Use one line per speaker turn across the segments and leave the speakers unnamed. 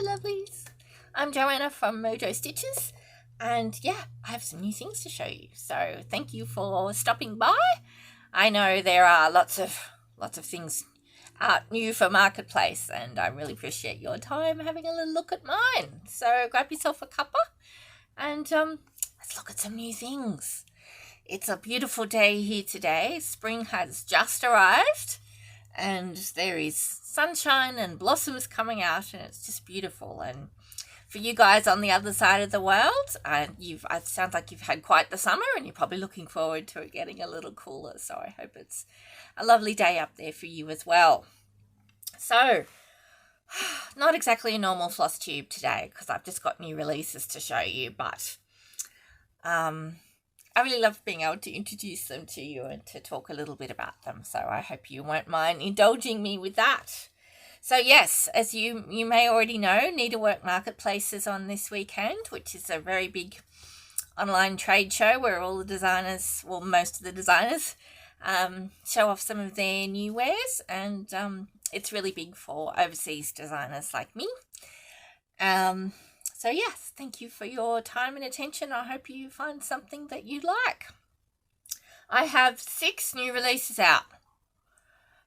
Hello lovelies, I'm Joanna from Mojo Stitches, and yeah, I have some new things to show you, so thank you for stopping by. I know there are lots of things out new for Marketplace, and I really appreciate your time having a little look at mine. So grab yourself a cuppa and let's look at some new things. It's a beautiful day here today. Spring has just arrived and there is sunshine and blossoms coming out, and it's just beautiful. And for you guys on the other side of the world, it sounds like you've had quite the summer and you're probably looking forward to it getting a little cooler. So I hope it's a lovely day up there for you as well. So, not exactly a normal Flosstube today because I've just got new releases to show you, but I really love being able to introduce them to you and to talk a little bit about them. So I hope you won't mind indulging me with that. So yes, as you may already know, Needlework Marketplace is on this weekend, which is a very big online trade show where all the designers, well, most of the designers, show off some of their new wares, and it's really big for overseas designers like me. So yes, thank you for your time and attention. I hope you find something that you like. I have 6 new releases out.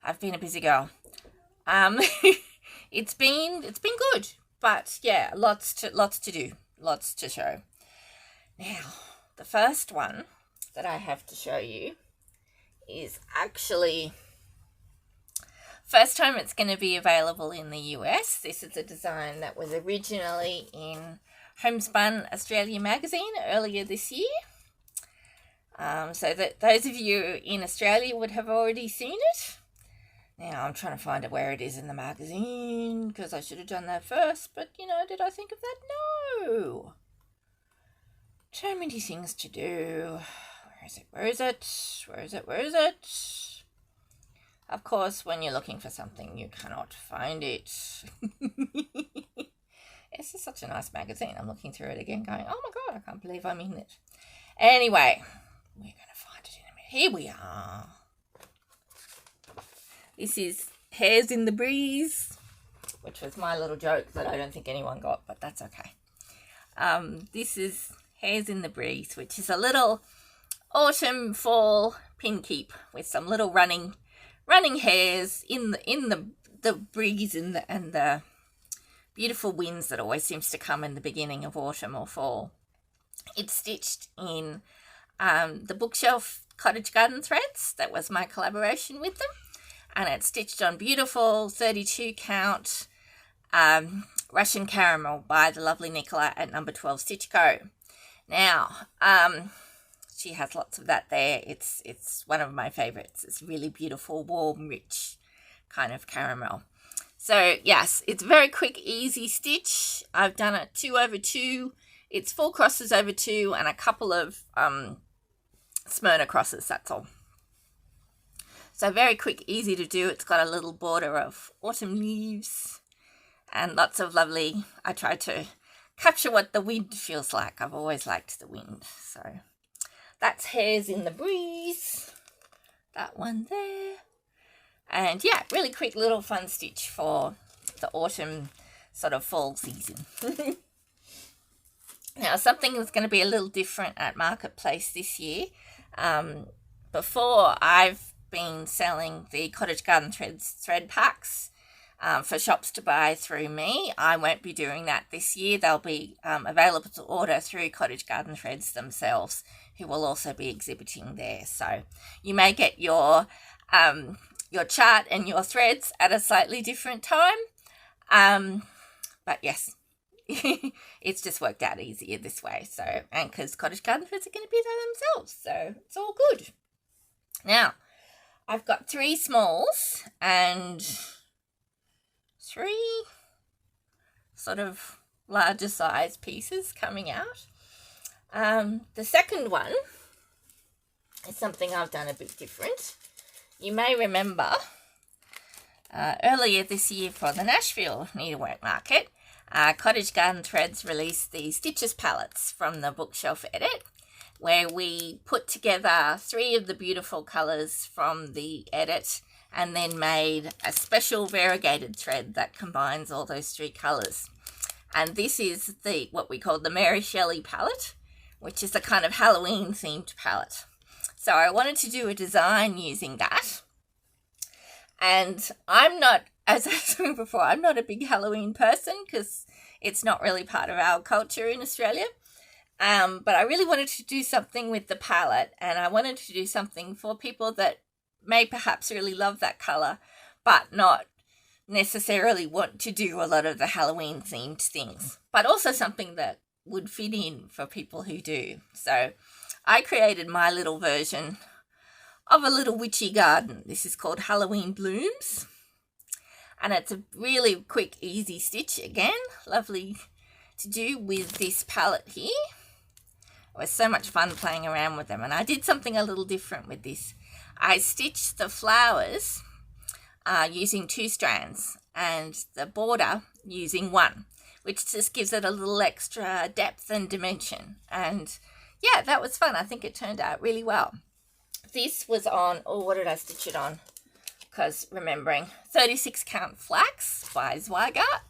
I've been a busy girl. It's been good, but yeah, lots to do, lots to show. Now, the first one that I have to show you is actually first time it's going to be available in the US. This is a design that was originally in Homespun Australia magazine earlier this year. So that those of you in Australia would have already seen it. Now I'm trying to find out where it is in the magazine because I should have done that first. But, did I think of that? No. So many things to do. Where is it? Of course, when you're looking for something, you cannot find it. This is such a nice magazine. I'm looking through it again going, oh my God, I can't believe I'm in it. Anyway, we're going to find it in a minute. Here we are. This is Hairs in the Breeze, which was my little joke that I don't think anyone got, but that's okay. This is Hairs in the Breeze, which is a little autumn fall pin keep with some little running hairs in the breeze and the beautiful winds that always seems to come in the beginning of autumn or fall. It's stitched in the bookshelf cottage garden threads. That was my collaboration with them, and it's stitched on beautiful 32 count Russian caramel by the lovely Nicola at number 12 Stitch Co. Now, she has lots of that there. It's one of my favorites. It's really beautiful, warm, rich kind of caramel. So yes, it's very quick, easy stitch. I've done it 2 over 2. It's 4 crosses over 2 and a couple of Smyrna crosses, that's all. So very quick, easy to do. It's got a little border of autumn leaves and lots of lovely, I try to capture what the wind feels like. I've always liked the wind, so that's Hairs in the Breeze, that one there. And yeah, really quick little fun stitch for the autumn sort of fall season. Now, something that's going to be a little different at Marketplace this year. Before, I've been selling the Cottage Garden Threads thread packs for shops to buy through me. I won't be doing that this year. They'll be available to order through Cottage Garden Threads themselves, who will also be exhibiting there. So you may get your chart and your threads at a slightly different time. But yes, it's just worked out easier this way. So, and because Cottage Garden Threads are going to be there themselves, so it's all good. Now, I've got 3 smalls and 3 sort of larger size pieces coming out. The second one is something I've done a bit different. You may remember earlier this year for the Nashville Needlework Market, Cottage Garden Threads released the Stitches palettes from the bookshelf edit, where we put together 3 of the beautiful colours from the edit and then made a special variegated thread that combines all those 3 colours. And this is what we call the Mary Shelley palette, which is a kind of Halloween themed palette. So I wanted to do a design using that. And I'm not, as I said before, I'm not a big Halloween person because it's not really part of our culture in Australia. But I really wanted to do something with the palette, and I wanted to do something for people that may perhaps really love that colour, but not necessarily want to do a lot of the Halloween themed things, but also something that would fit in for people who do. So I created my little version of a little witchy garden. This is called Halloween Blooms, and it's a really quick, easy stitch. Again, lovely to do with this palette here. It was so much fun playing around with them, and I did something a little different with this. I stitched the flowers using 2 strands and the border using 1, which just gives it a little extra depth and dimension. And yeah, that was fun. I think it turned out really well. This was on, what did I stitch it on? Because remembering, 36 count flax by Zweigart.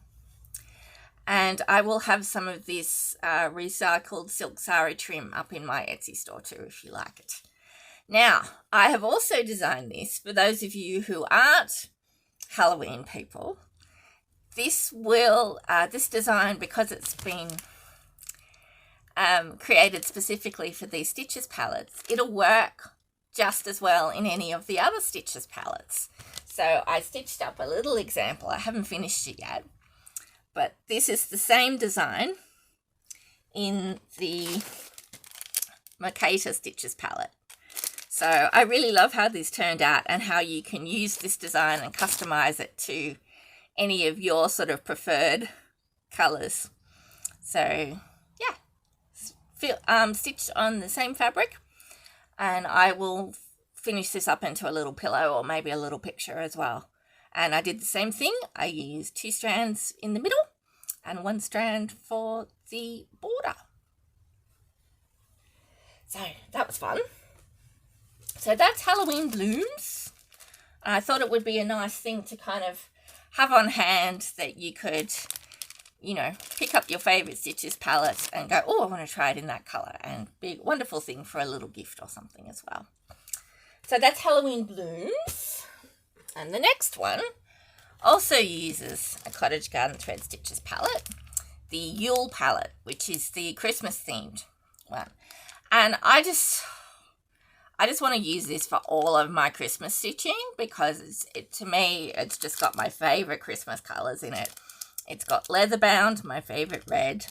And I will have some of this recycled silk sari trim up in my Etsy store too, if you like it. Now, I have also designed this for those of you who aren't Halloween people. This design, because it's been created specifically for these Stitches palettes, it'll work just as well in any of the other Stitches palettes. So I stitched up a little example. I haven't finished it yet, but this is the same design in the Mercator Stitches palette. So I really love how this turned out and how you can use this design and customize it to any of your sort of preferred colors. So yeah, stitched on the same fabric, and I will finish this up into a little pillow or maybe a little picture as well. And I did the same thing. I used 2 strands in the middle and 1 strand for the border. So that was fun. So that's Halloween Blooms. I thought it would be a nice thing to kind of have on hand, that you could, you know, pick up your favourite Stitches palette and go, oh, I want to try it in that colour, and be a wonderful thing for a little gift or something as well. So that's Halloween Blooms. And the next one also uses a Cottage Garden Thread Stitches palette, the Yule palette, which is the Christmas themed one. And I just want to use this for all of my Christmas stitching, because to me, it's just got my favourite Christmas colours in it. It's got leather bound, my favourite red,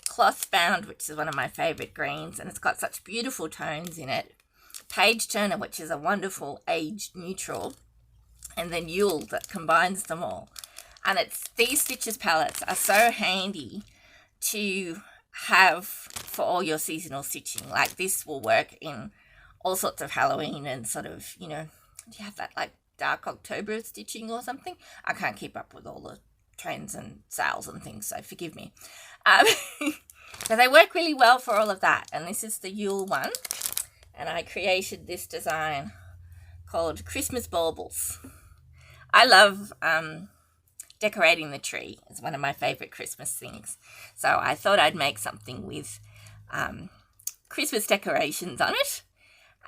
cloth bound, which is one of my favourite greens, and it's got such beautiful tones in it. Page turner, which is a wonderful age neutral, and then Yule that combines them all. And these Stitches palettes are so handy to have for all your seasonal stitching. Like, this will work in all sorts of Halloween and sort of, you know, do you have that like dark October stitching or something? I can't keep up with all the trends and sales and things, so forgive me. So they work really well for all of that. And this is the Yule one. And I created this design called Christmas Baubles. I love decorating the tree. It's one of my favourite Christmas things. So I thought I'd make something with Christmas decorations on it.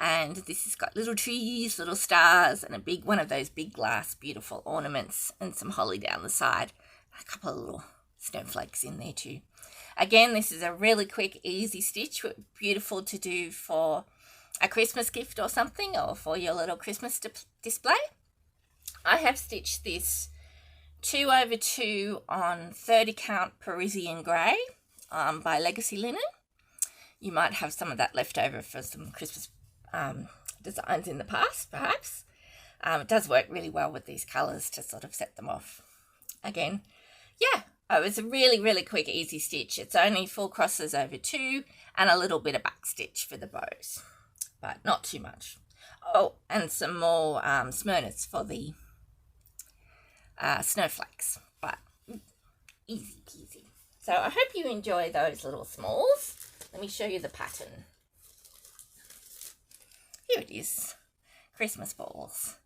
And this has got little trees, little stars, and one of those big glass beautiful ornaments, and some holly down the side. A couple of little snowflakes in there too. Again, this is a really quick, easy stitch, beautiful to do for a Christmas gift or something, or for your little Christmas display. I have stitched this 2/2 on 30 count Parisian grey by Legacy Linen. You might have some of that left over for some Christmas designs in the past, perhaps. It does work really well with these colours to sort of set them off. Again, yeah, it was a really, really quick, easy stitch. It's only 4 crosses over 2 and a little bit of back stitch for the bows, but not too much. Oh, and some more Smyrnas for the snowflakes, but easy peasy. So I hope you enjoy those little smalls. Let me show you the pattern. Here it is, Christmas balls.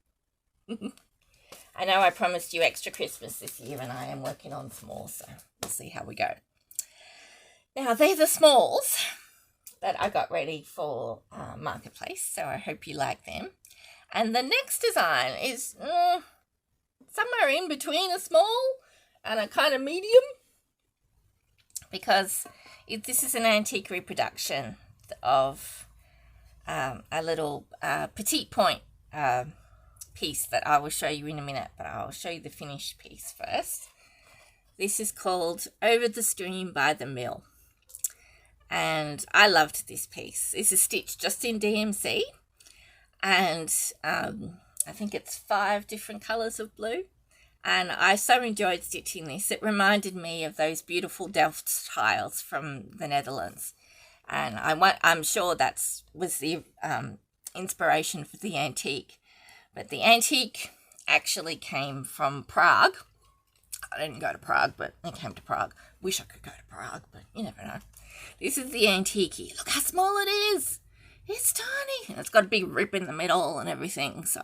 I know I promised you extra Christmas this year, and I am working on small, so we'll see how we go. Now, they're the smalls that I got ready for Marketplace, so I hope you like them. And the next design is somewhere in between a small and a kind of medium, because this is an antique reproduction of a little petite point piece that I will show you in a minute, but I'll show you the finished piece first. This is called Over the Stream by the Mill, and I loved this piece. This is stitched just in DMC, and I think it's 5 different colours of blue, and I so enjoyed stitching this. It reminded me of those beautiful Delft tiles from the Netherlands, and I'm sure that was the inspiration for the antique. But the antique actually came from Prague. I didn't go to Prague, but it came to Prague. Wish I could go to Prague, but you never know. This is the antique. Look how small it is. It's tiny. And it's got a big rip in the middle and everything. So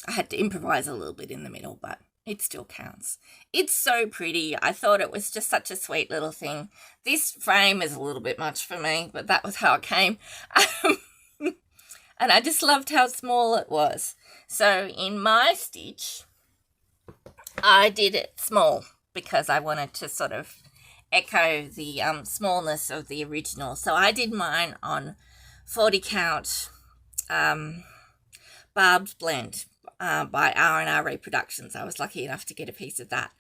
I had to improvise a little bit in the middle, but it still counts. It's so pretty. I thought it was just such a sweet little thing. This frame is a little bit much for me, but that was how it came. And I just loved how small it was. So in my stitch, I did it small because I wanted to sort of echo the smallness of the original. So I did mine on 40 count Barb's Blend by R&R Reproductions. I was lucky enough to get a piece of that.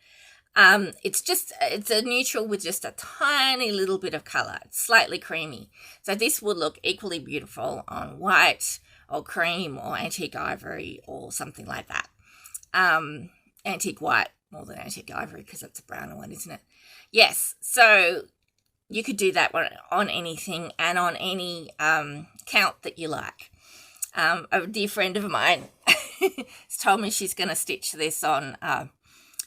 It's a neutral with just a tiny little bit of colour. It's slightly creamy. So this would look equally beautiful on white or cream or antique ivory or something like that. Antique white more than antique ivory because it's a browner one, isn't it? Yes, so you could do that on anything and on any count that you like. A dear friend of mine has told me she's going to stitch this on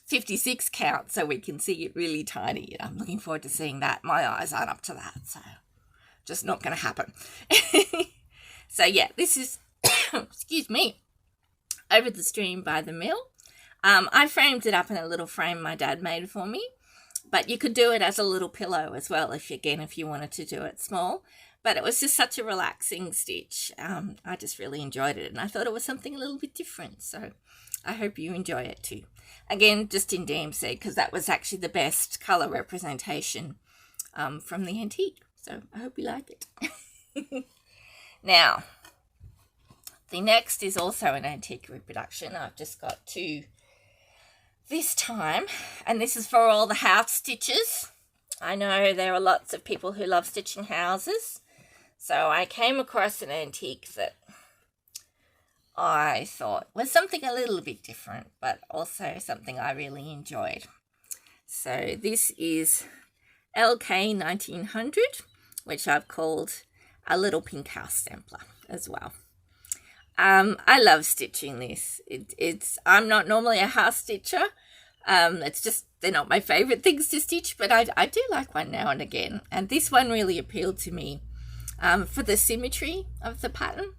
56 count so we can see it really tiny. I'm looking forward to seeing that. My eyes aren't up to that, so just not going to happen. So yeah, this is, excuse me, Over the Stream by the Mill. I framed it up in a little frame my dad made for me, but you could do it as a little pillow as well if you wanted to do it small. But it was just such a relaxing stitch. I just really enjoyed it, and I thought it was something a little bit different. So I hope you enjoy it too. Again, just in DMC, because that was actually the best colour representation from the antique. So I hope you like it. Now, the next is also an antique reproduction. I've just got 2 this time, and this is for all the house stitches. I know there are lots of people who love stitching houses, so I came across an antique that I thought was something a little bit different, but also something I really enjoyed. So this is LK 1900, which I've called a little pink house sampler as well. I love stitching this. I'm not normally a house stitcher. It's just they're not my favourite things to stitch, but I do like one now and again. And this one really appealed to me for the symmetry of the pattern,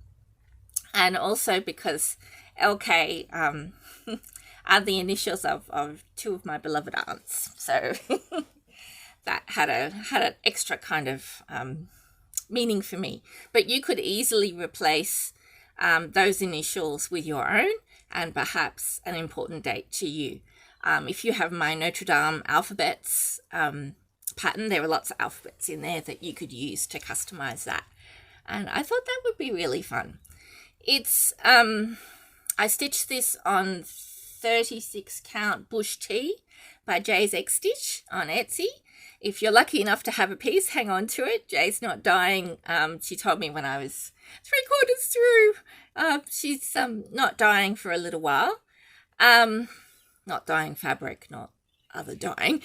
and also because LK are the initials of 2 of my beloved aunts. So that had an extra kind of meaning for me. But you could easily replace those initials with your own and perhaps an important date to you. If you have my Notre Dame alphabets pattern, there are lots of alphabets in there that you could use to customize that. And I thought that would be really fun. It's I stitched this on 36 count Bush Tea by Jay's X Stitch on Etsy. If you're lucky enough to have a piece, hang on to it. Jay's not dying. She told me when I was 3/4 through. She's not dying for a little while. Not dyeing fabric, not other dyeing.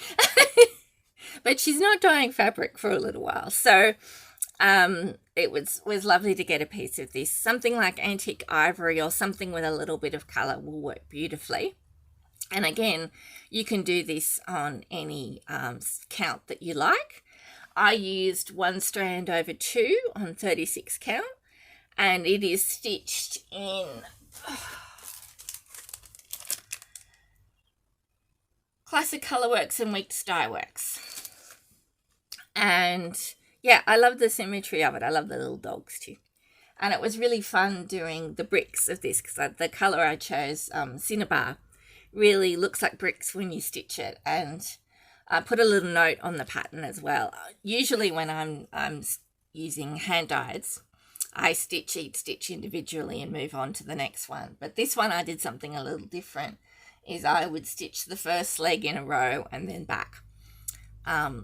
But she's not dyeing fabric for a little while. So it was lovely to get a piece of this. Something like antique ivory or something with a little bit of colour will work beautifully. And again, you can do this on any count that you like. I used 1 strand over 2 on 36 count, and it is stitched in Classic Colourworks and Week Dye Works. And yeah, I love the symmetry of it. I love the little dogs too. And it was really fun doing the bricks of this because the colour I chose, Cinnabar, really looks like bricks when you stitch it. And I put a little note on the pattern as well. Usually when I'm using hand dyes, I stitch each stitch individually and move on to the next one. But this one I did something a little different, is I would stitch the first leg in a row and then back,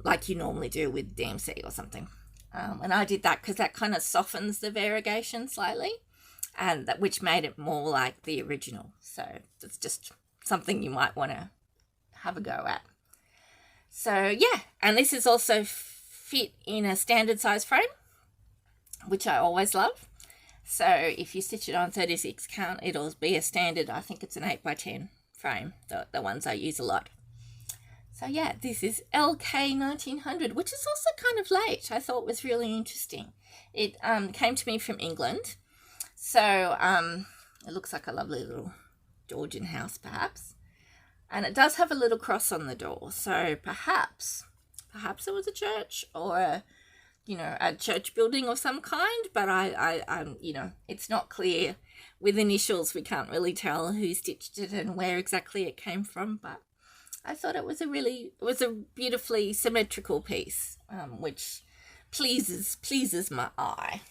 like you normally do with DMC or something. And I did that because that kind of softens the variegation slightly, and that which made it more like the original. So it's just something you might want to have a go at. So yeah, and this is also fit in a standard size frame, which I always love. So if you stitch it on 36 count, it'll be a standard, I think it's an 8x10 frame, the ones I use a lot. So yeah, this is LK 1900, which is also kind of late. I thought was really interesting. It came to me from England. So it looks like a lovely little Georgian house perhaps. And it does have a little cross on the door. So perhaps it was a church or a church building of some kind, but I it's not clear. With initials, we can't really tell who stitched it and where exactly it came from, but I thought it was a beautifully symmetrical piece, which pleases my eye.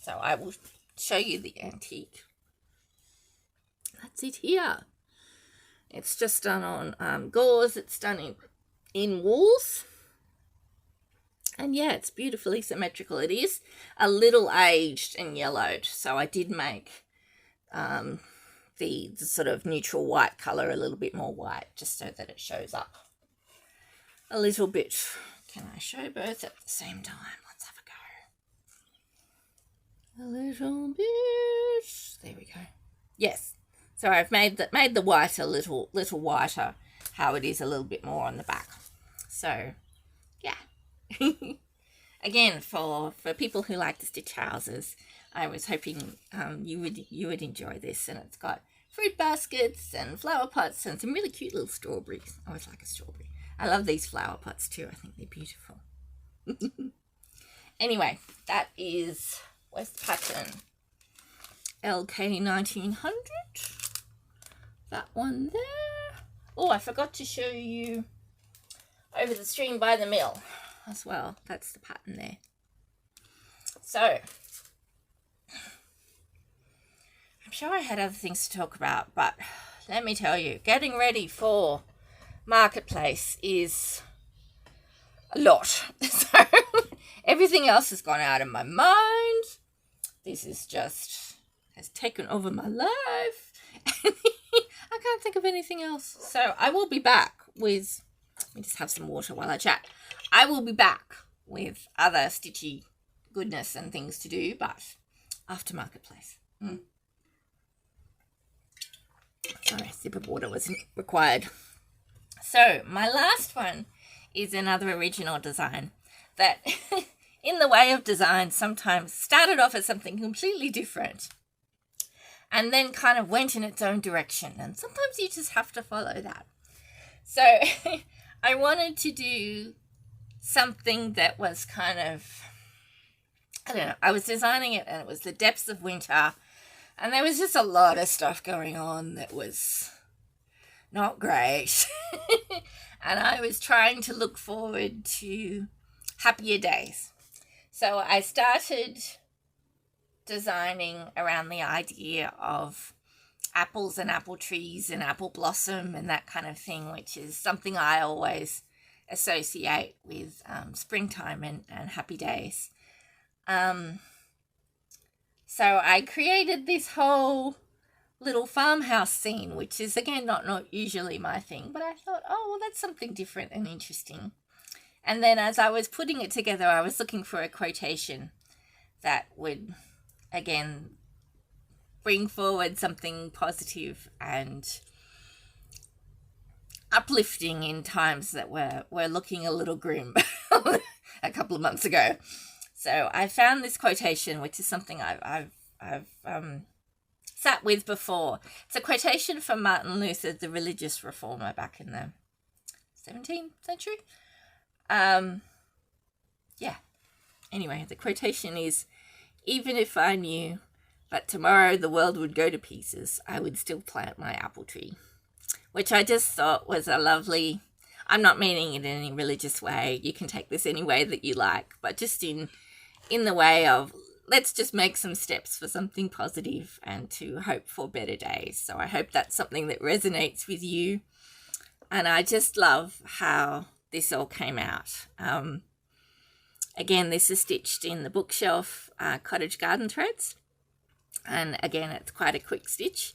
So I will show you the antique. That's it here. It's just done on gauze. It's done in wools. And yeah, it's beautifully symmetrical. It is a little aged and yellowed, so I did make the sort of neutral white colour a little bit more white, just so that it shows up a little bit. Can I show both at the same time? Let's have a go. A little bit. There we go. Yes. So I've made the white a little whiter, how it is a little bit more on the back. So yeah. Again, for people who like to stitch houses, I was hoping you would enjoy this. And it's got fruit baskets and flower pots and some really cute little strawberries. I always like a strawberry. I love these flower pots too. I think they're beautiful. Anyway, that is West Pattern LK 1900. That one there. Oh, I forgot to show you Over the Stream by the Mill as well. That's the pattern there. So I'm sure I had other things to talk about, but let me tell you, getting ready for Marketplace is a lot. So everything else has gone out of my mind. This is just has taken over my life. I can't think of anything else. So I will be back with, let me just have some water while I chat. I will be back with other stitchy goodness and things to do, but after Marketplace. Sorry, a sip of water wasn't required. So my last one is another original design that in the way of design sometimes started off as something completely different and then kind of went in its own direction, and sometimes you just have to follow that. So I wanted to do something that was kind of, I don't know, I was designing it and it was the depths of winter and there was just a lot of stuff going on that was not great. And I was trying to look forward to happier days. So I started designing around the idea of apples and apple trees and apple blossom and that kind of thing, which is something I always associate with springtime and happy days. So I created this whole little farmhouse scene, which is again not usually my thing, but I thought, oh well, that's something different and interesting. And then as I was putting it together, I was looking for a quotation that would again bring forward something positive and uplifting in times that were looking a little grim a couple of months ago. So I found this quotation, which is something I've sat with before. It's a quotation from Martin Luther, the religious reformer, back in the 17th century. Yeah. Anyway, the quotation is, even if I knew that tomorrow the world would go to pieces, I would still plant my apple tree. Which I just thought was a lovely, I'm not meaning it in any religious way. You can take this any way that you like, but just in the way of, let's just make some steps for something positive and to hope for better days. So I hope that's something that resonates with you. And I just love how this all came out. Again, this is stitched in the bookshelf cottage garden threads. And again, it's quite a quick stitch.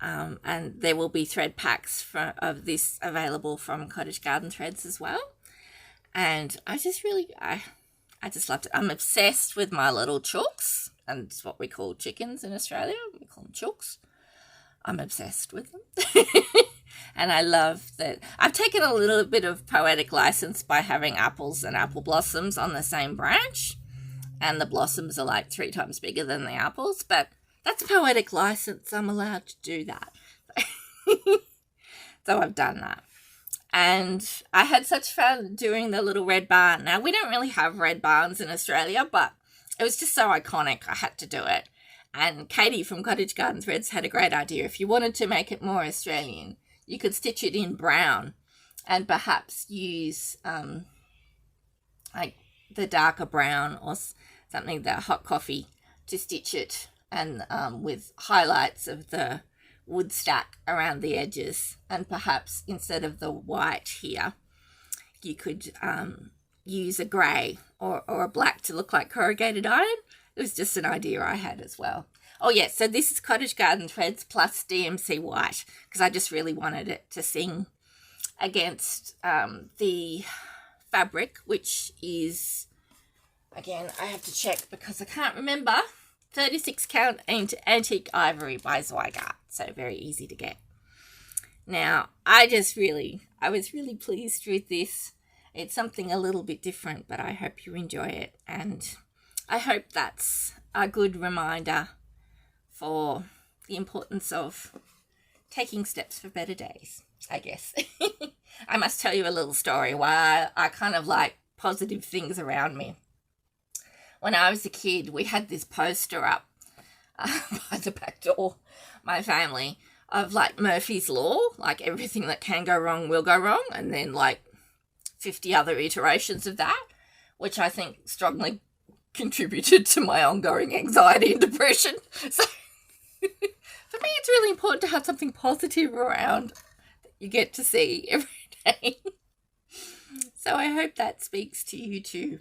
And there will be thread packs of this available from Cottage Garden Threads as well. And I just loved it. I'm obsessed with my little chooks, and it's what we call chickens in Australia. We call them chooks. I'm obsessed with them. And I love that I've taken a little bit of poetic license by having apples and apple blossoms on the same branch. And the blossoms are like 3 times bigger than the apples, but that's poetic license. I'm allowed to do that. So I've done that. And I had such fun doing the little red barn. Now, we don't really have red barns in Australia, but it was just so iconic. I had to do it. And Katie from Cottage Garden Threads had a great idea. If you wanted to make it more Australian, you could stitch it in brown and perhaps use like the darker brown or something, the hot coffee, to stitch it, and with highlights of the wood stack around the edges. And perhaps instead of the white here, you could use a grey or a black to look like corrugated iron. It was just an idea I had as well. Oh yeah, so this is Cottage Garden Threads plus DMC White, because I just really wanted it to sing against the fabric, which is, again, I have to check because I can't remember, 36 count antique ivory by Zweigart, so very easy to get. Now, I was really pleased with this. It's something a little bit different, but I hope you enjoy it, and I hope that's a good reminder for the importance of taking steps for better days, I guess. I must tell you a little story why I kind of like positive things around me. When I was a kid, we had this poster up by the back door, my family, of like Murphy's Law, like everything that can go wrong will go wrong, and then like 50 other iterations of that, which I think strongly contributed to my ongoing anxiety and depression. So for me, it's really important to have something positive around that you get to see every day. So I hope that speaks to you too.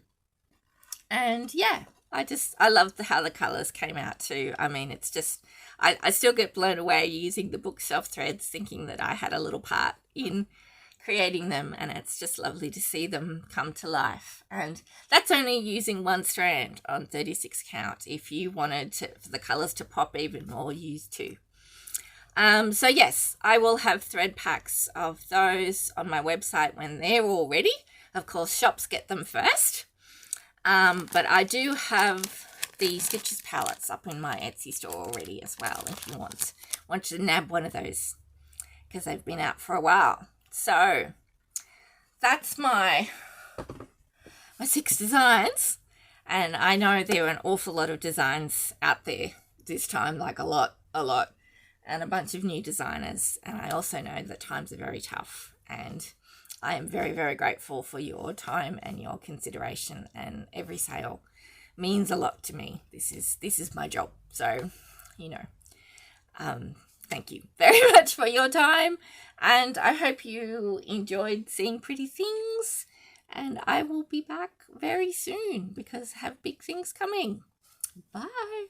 And yeah, I love how the colours came out too. I mean, it's just, I still get blown away using the bookshelf threads, thinking that I had a little part in creating them, and it's just lovely to see them come to life. And that's only using one strand on 36 count. If you wanted for the colours to pop even more, use 2. So yes, I will have thread packs of those on my website when they're all ready. Of course, shops get them first. But I do have the Stitches palettes up in my Etsy store already as well, if you want to nab one of those, because they've been out for a while. So that's my 6 designs, and I know there are an awful lot of designs out there this time, like a lot, and a bunch of new designers. And I also know that times are very tough, and I am very, very grateful for your time and your consideration, and every sale means a lot to me. This is my job, so thank you very much for your time, and I hope you enjoyed seeing pretty things, and I will be back very soon because I have big things coming. Bye.